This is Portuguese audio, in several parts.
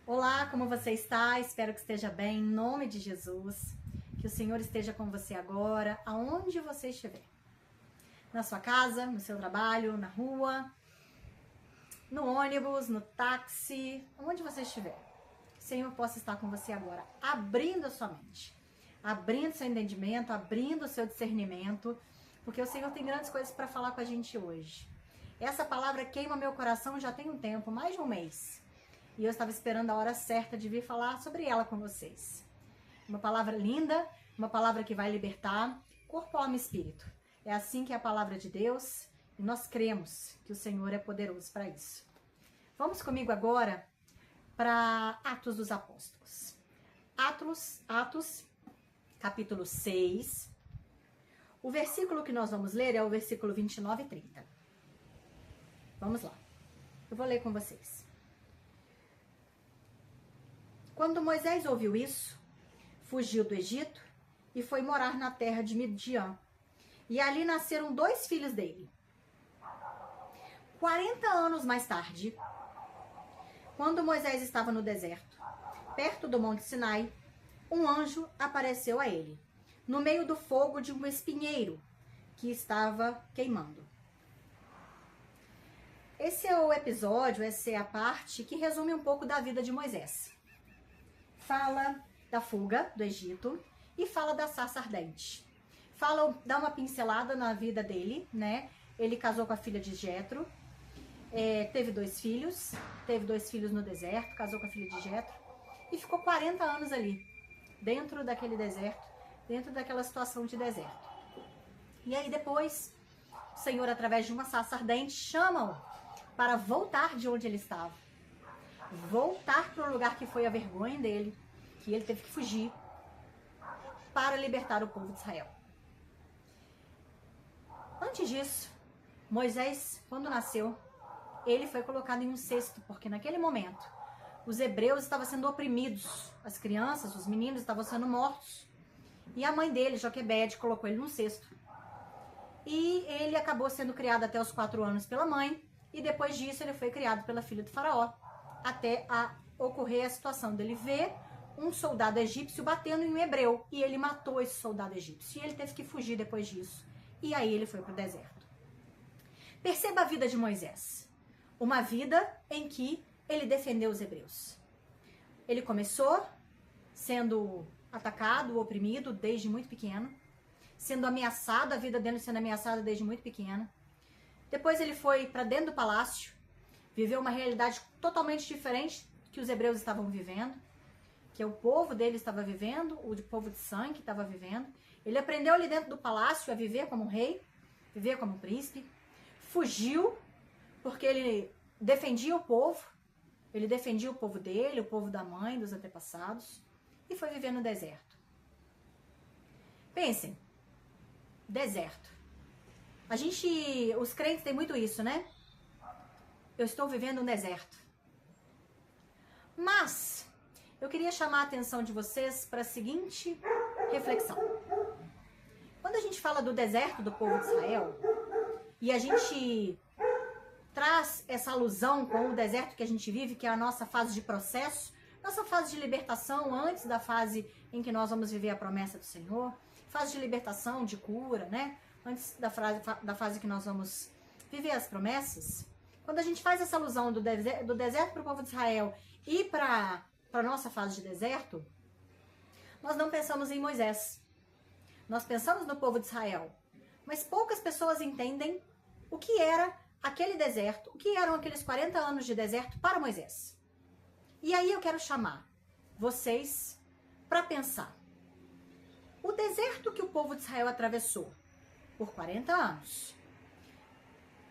Olá, como você está? Espero que esteja bem, em nome de Jesus. Que o Senhor esteja com você agora, aonde você estiver. Na sua casa, no seu trabalho, na rua, no ônibus, no táxi, onde você estiver. O Senhor possa estar com você agora, abrindo a sua mente, abrindo seu entendimento, abrindo o seu discernimento, porque o Senhor tem grandes coisas para falar com a gente hoje. Essa palavra queima meu coração já tem um tempo, mais de um mês. E eu estava esperando a hora certa de vir falar sobre ela com vocês. Uma palavra linda, uma palavra que vai libertar corpo, alma e espírito. É assim que é a palavra de Deus e nós cremos que o Senhor é poderoso para isso. Vamos comigo agora para Atos dos Apóstolos. Atos, capítulo 6. O versículo que nós vamos ler é o versículo 29 e 30. Vamos lá. Eu vou ler com vocês. Quando Moisés ouviu isso, fugiu do Egito e foi morar na terra de Midian. E ali nasceram 2 filhos dele. 40 anos mais tarde, quando Moisés estava no deserto, perto do Monte Sinai, um anjo apareceu a ele, no meio do fogo de um espinheiro que estava queimando. Esse é o episódio, essa é a parte que resume um pouco da vida de Moisés. Fala da fuga do Egito e fala da sarça ardente. Dá uma pincelada na vida dele, né? Ele casou com a filha de Jetro, teve 2 filhos no deserto, casou com a filha de Jetro e ficou 40 anos ali, dentro daquele deserto, dentro daquela situação de deserto. E aí depois, o Senhor, através de uma sarça ardente, chama-o para voltar de onde ele estava. Voltar para o lugar que foi a vergonha dele, que ele teve que fugir para libertar o povo de Israel. Antes disso, Moisés, quando nasceu, ele foi colocado em um cesto, porque naquele momento os hebreus estavam sendo oprimidos, as crianças, os meninos estavam sendo mortos, e a mãe dele, Joquebede, colocou ele num cesto. E ele acabou sendo criado até os 4 anos pela mãe, e depois disso ele foi criado pela filha do faraó, até ocorrer a situação dele ver um soldado egípcio batendo em um hebreu, e ele matou esse soldado egípcio, e ele teve que fugir depois disso, e aí ele foi para o deserto. Perceba a vida de Moisés, uma vida em que ele defendeu os hebreus. Ele começou sendo atacado, oprimido desde muito pequeno, sendo ameaçado, a vida dele sendo ameaçada desde muito pequena. Depois ele foi para dentro do palácio, viveu uma realidade totalmente diferente que os hebreus estavam vivendo, que o povo dele estava vivendo, o povo de sangue estava vivendo. Ele aprendeu ali dentro do palácio a viver como um rei, viver como um príncipe. Fugiu, porque ele defendia o povo dele, o povo da mãe, dos antepassados, e foi viver no deserto. Pensem, deserto. Os crentes têm muito isso, né? Eu estou vivendo um deserto. Mas eu queria chamar a atenção de vocês para a seguinte reflexão. Quando a gente fala do deserto do povo de Israel, e a gente traz essa alusão com o deserto que a gente vive, que é a nossa fase de processo, nossa fase de libertação antes da fase em que nós vamos viver a promessa do Senhor, fase de libertação, de cura, né? Antes da fase que nós vamos viver as promessas. Quando a gente faz essa alusão do deserto para o povo de Israel e para a nossa fase de deserto, nós não pensamos em Moisés. Nós pensamos no povo de Israel. Mas poucas pessoas entendem o que era aquele deserto, o que eram aqueles 40 anos de deserto para Moisés. E aí eu quero chamar vocês para pensar. O deserto que o povo de Israel atravessou por 40 anos,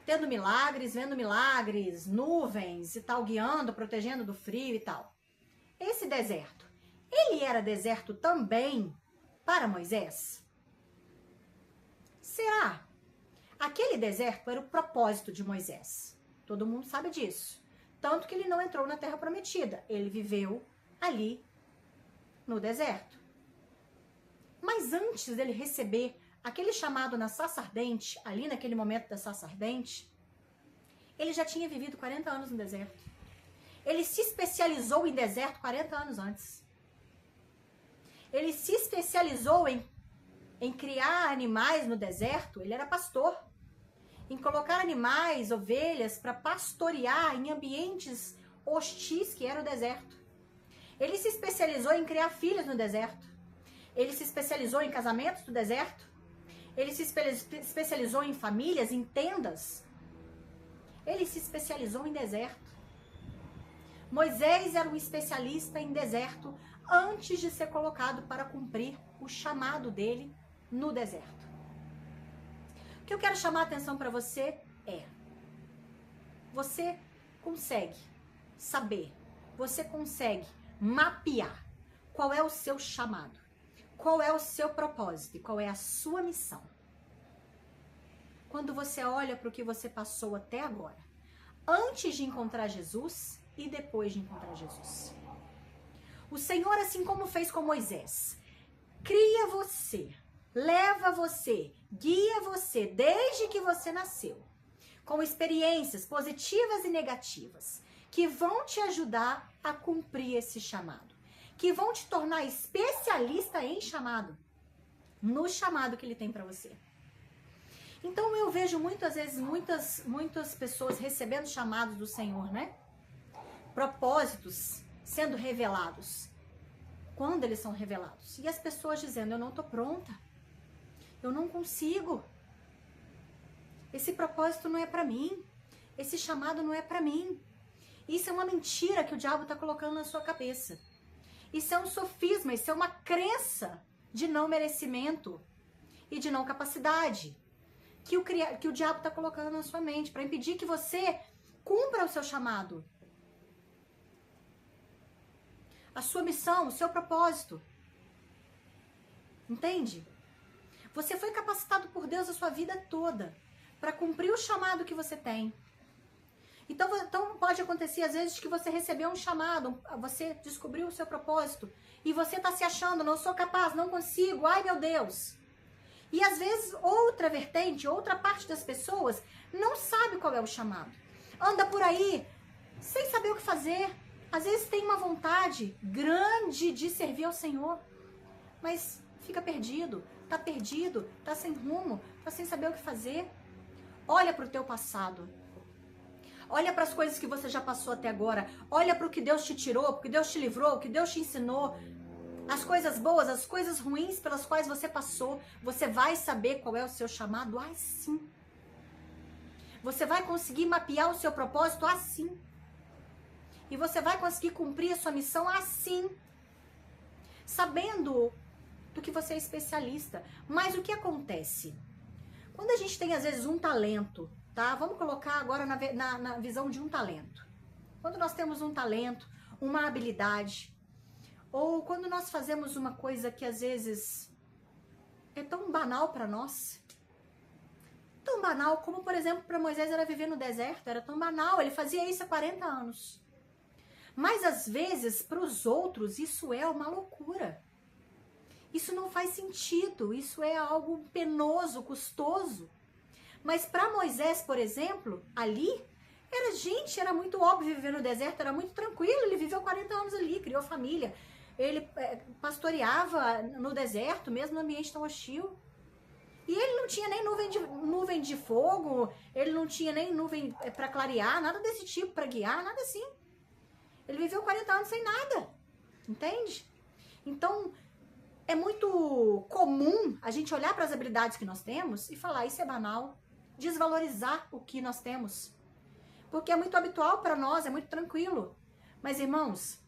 tendo milagres, vendo milagres, nuvens e tal, guiando, protegendo do frio e tal. Esse deserto, ele era deserto também para Moisés? Será? Aquele deserto era o propósito de Moisés. Todo mundo sabe disso. Tanto que ele não entrou na Terra Prometida. Ele viveu ali no deserto. Mas antes dele receber aquele chamado na sarça ardente, ali naquele momento da sarça ardente, ele já tinha vivido 40 anos no deserto. Ele se especializou em deserto 40 anos antes. Ele se especializou em criar animais no deserto. Ele era pastor. Em colocar animais, ovelhas, para pastorear em ambientes hostis que era o deserto. Ele se especializou em criar filhos no deserto. Ele se especializou em casamentos no deserto. Ele se especializou em famílias, em tendas. Ele se especializou em deserto. Moisés era um especialista em deserto antes de ser colocado para cumprir o chamado dele no deserto. O que eu quero chamar a atenção para você é: você consegue saber, você consegue mapear qual é o seu chamado, qual é o seu propósito e qual é a sua missão. Quando você olha para o que você passou até agora, antes de encontrar Jesus e depois de encontrar Jesus. O Senhor, assim como fez com Moisés, cria você, leva você, guia você desde que você nasceu, com experiências positivas e negativas, que vão te ajudar a cumprir esse chamado, que vão te tornar especialista em chamado, no chamado que ele tem para você. Então eu vejo muitas vezes muitas pessoas recebendo chamados do Senhor, né? Propósitos sendo revelados. Quando eles são revelados? E as pessoas dizendo: eu não tô pronta, eu não consigo, esse propósito não é para mim, esse chamado não é para mim. Isso é uma mentira que o diabo está colocando na sua cabeça. Isso é um sofisma, isso é uma crença de não merecimento e de não capacidade que o diabo está colocando na sua mente para impedir que você cumpra o seu chamado, a sua missão, o seu propósito. Entende? Você foi capacitado por Deus a sua vida toda para cumprir o chamado que você tem. Então pode acontecer às vezes que você recebeu um chamado, você descobriu o seu propósito e você está se achando: não sou capaz, não consigo, ai meu Deus. E às vezes outra vertente, outra parte das pessoas não sabe qual é o chamado. Anda por aí sem saber o que fazer. Às vezes tem uma vontade grande de servir ao Senhor, mas fica perdido, tá sem rumo, tá sem saber o que fazer. Olha para o teu passado. Olha para as coisas que você já passou até agora. Olha para o que Deus te tirou, o que Deus te livrou, o que Deus te ensinou. As coisas boas, as coisas ruins pelas quais você passou. Você vai saber qual é o seu chamado assim. Você vai conseguir mapear o seu propósito assim. E você vai conseguir cumprir a sua missão assim. Sabendo do que você é especialista. Mas o que acontece? Quando a gente tem às vezes um talento, tá? Vamos colocar agora na visão de um talento. Quando nós temos um talento, uma habilidade, ou quando nós fazemos uma coisa que às vezes é tão banal para nós, tão banal como, por exemplo, para Moisés era viver no deserto, era tão banal, ele fazia isso há 40 anos. Mas às vezes, para os outros, isso é uma loucura. Isso não faz sentido, isso é algo penoso, custoso. Mas para Moisés, por exemplo, ali, era muito óbvio viver no deserto, era muito tranquilo, ele viveu 40 anos ali, criou família. Ele pastoreava no deserto, mesmo no ambiente tão hostil. E ele não tinha nem nuvem de fogo, ele não tinha nem nuvem para clarear, nada desse tipo, para guiar, nada assim. Ele viveu 40 anos sem nada, entende? Então, é muito comum a gente olhar para as habilidades que nós temos e falar: isso é banal, desvalorizar o que nós temos. Porque é muito habitual para nós, é muito tranquilo. Mas, irmãos,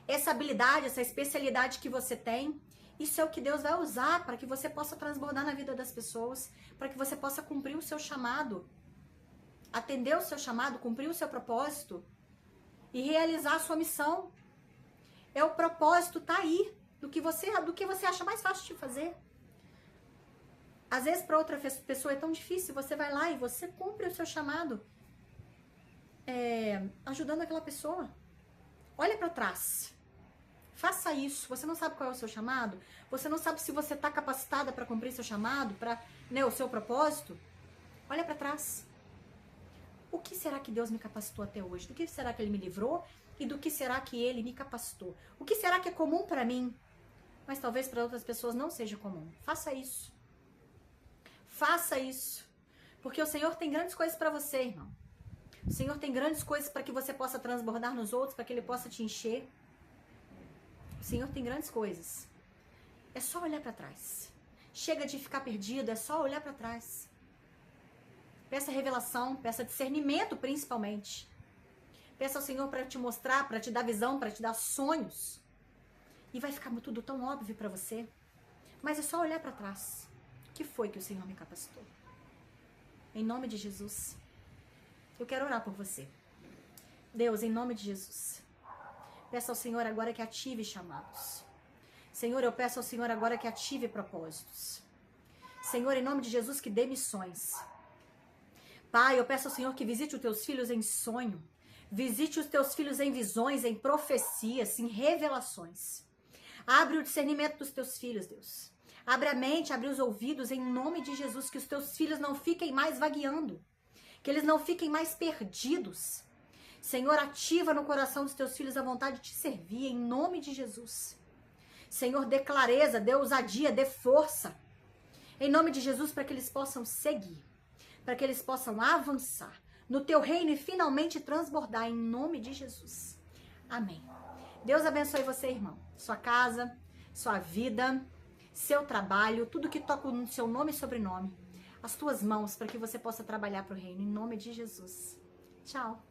essa habilidade, essa especialidade que você tem, isso é o que Deus vai usar para que você possa transbordar na vida das pessoas, para que você possa cumprir o seu chamado, atender o seu chamado, cumprir o seu propósito e realizar a sua missão. É o propósito, tá aí, do que você acha mais fácil de fazer. Às vezes para outra pessoa é tão difícil, você vai lá e você cumpre o seu chamado, ajudando aquela pessoa. Olha para trás. Faça isso. Você não sabe qual é o seu chamado? Você não sabe se você está capacitada para cumprir seu chamado, para o seu propósito? Olha para trás. O que será que Deus me capacitou até hoje? Do que será que Ele me livrou? E do que será que Ele me capacitou? O que será que é comum para mim, mas talvez para outras pessoas não seja comum? Faça isso. Faça isso. Porque o Senhor tem grandes coisas para você, irmão. O Senhor tem grandes coisas para que você possa transbordar nos outros, para que Ele possa te encher. O Senhor tem grandes coisas. É só olhar para trás. Chega de ficar perdido, é só olhar para trás. Peça revelação, peça discernimento principalmente. Peça ao Senhor para te mostrar, para te dar visão, para te dar sonhos. E vai ficar tudo tão óbvio para você. Mas é só olhar para trás. O que foi que o Senhor me capacitou? Em nome de Jesus, eu quero orar por você. Deus, em nome de Jesus, peço ao Senhor agora que ative chamados. Senhor, eu peço ao Senhor agora que ative propósitos. Senhor, em nome de Jesus, que dê missões. Pai, eu peço ao Senhor que visite os teus filhos em sonho. Visite os teus filhos em visões, em profecias, em revelações. Abre o discernimento dos teus filhos, Deus. Abre a mente, abre os ouvidos, em nome de Jesus, que os teus filhos não fiquem mais vagueando. Que eles não fiquem mais perdidos. Senhor, ativa no coração dos teus filhos a vontade de te servir, em nome de Jesus. Senhor, dê clareza, dê ousadia, dê força. Em nome de Jesus, para que eles possam seguir. Para que eles possam avançar no teu reino e finalmente transbordar, em nome de Jesus. Amém. Deus abençoe você, irmão. Sua casa, sua vida, seu trabalho, tudo que toca no seu nome e sobrenome. As tuas mãos, para que você possa trabalhar para o reino, em nome de Jesus. Tchau.